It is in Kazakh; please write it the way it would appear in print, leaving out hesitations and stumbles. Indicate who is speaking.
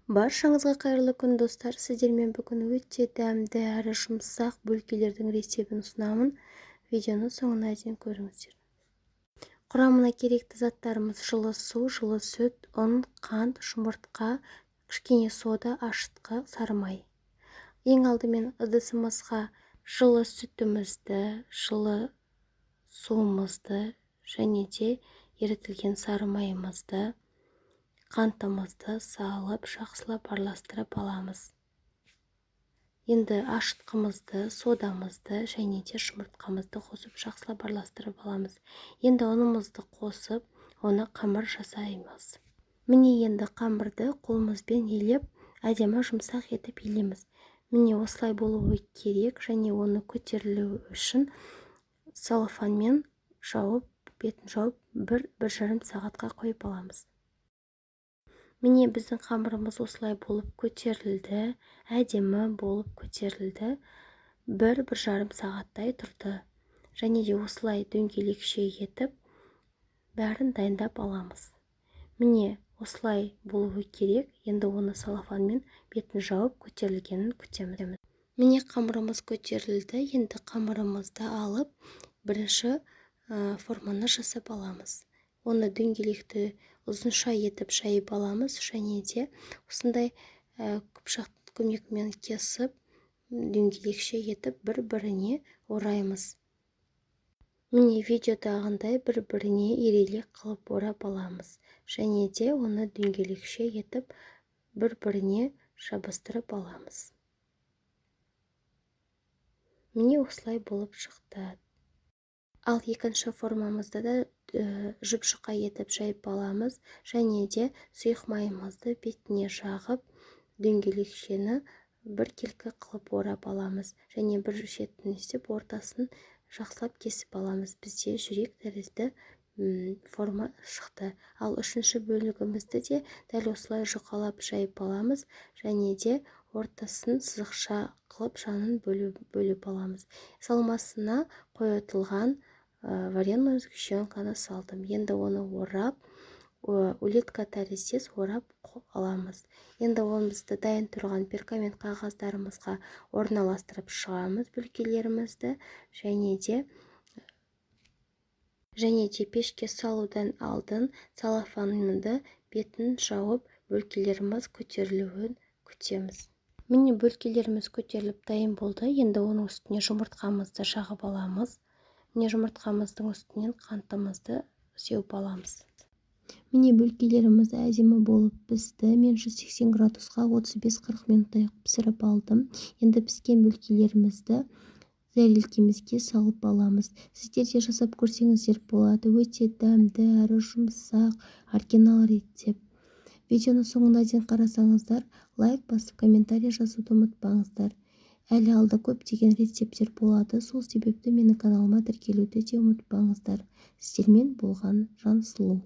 Speaker 1: Баршаңызға қайырлы күн достар, сіздермен бүгін өте дәмді әрі жұмсақ бөлкелердің рецептін ұсынамын. Видеоны соңына дейін көріңіздер. Құрамына керекті заттарымыз жылы су, жылы сүт, ұн, қант, жұмыртқа, кішкене сода, ашытқы, сары май. Ең алдымен ыдысымызға жылы сүтімізді, жылы суымызды және де ерітілген сары майымызды, қантымызды салып, жақсылап араластырып аламыз. Енді ашытқымызды, содамызды және де жұмыртқамызды қосып, жақсылап араластырып аламыз. Енді ұнымызды қосып, оны қамыр жасаймыз. Міне енді қамырды қолымызбен елеп, әдемі жұмсақ етіп елеміз. Міне осылай болуы керек, және оны көтерілу үшін целлофанмен жауып, бетін жауып, 1-1,5 сағатқа қойып аламыз. Міне біздің қамырымыз осылай болып көтерілді, әдемі болып көтерілді. 1-1,5 сағаттай тұрды. Және де осылай дөңгелекше етіп, бәрін дайындап аламыз. Міне осылай болуы керек. Енді оны целлофанмен бетін жауып көтерілгенін күтеміз. Міне қамырымыз көтерілді. Енді қамырымызды алып, бірінші форманы жасап аламыз. Оны дөңгелекті ұзынша етіп шайып аламыз, және де осындай қыпшақтың көмегімен кесіп, дөңгелекше етіп бір-біріне ораймыз. Міне видеодағындай бір-біріне ирелек қылып орап аламыз, және де оны дөңгелекше етіп бір-біріне жабыстырып аламыз. Міне осылай болып шықты. Ал екінші формамызды да жұп-жұқа етіп жайып аламыз, және де сұйық майымызды бетіне жағып, дөңгелекшені біркелкі қылып орап аламыз, және бір шетін істеп, ортасын жақсылап кесіп аламыз. Бізде жүрек тәрізді форма шықты. Ал үшінші бөлігімізді де дәл осылай жұқалап жайып аламыз, және де ортасын сызықша қылып жанын бөліп аламыз. Салмасына қойытылған вареную сгущенканы салдым. Енді оны орап, улитка тәріздес орап аламыз. Енді онымызды дайын тұрған пергамент қағаздарымызға орналастырып шығамыз бөлкелерімізді, және де пешке салудан алдын целлофанды бетін жауып, бөлкелеріміз көтерілуін күтеміз. Міне бөлкелеріміз көтеріліп дайын болды. Енді оның үстіне жұмыртқамызды жағып аламыз. Міне жұмыртқамыздың үстінен қантымызды сеуіп аламыз. Міне бөлкелеріміз әдемі болып пісті. Мен 180 градусқа 35-40 минуттай пісіріп алдым. Енді піскен бөлкелерімізді тәрелкемізге салып аламыз. Сіздер де жасап көрсеңіздер болады. Өте дәмді әрі жұмсақ, оригинал рецепт. Видеоны соңына дейін қарасаңыздар, лайк басып, комментарий жазуды ұмытпаңыздар. Әлі алда көптеген рецепттер болады. Сол себепті менің каналыма тіркелуді де ұмытпаңыздар. Сіздермен болған Жансұлу.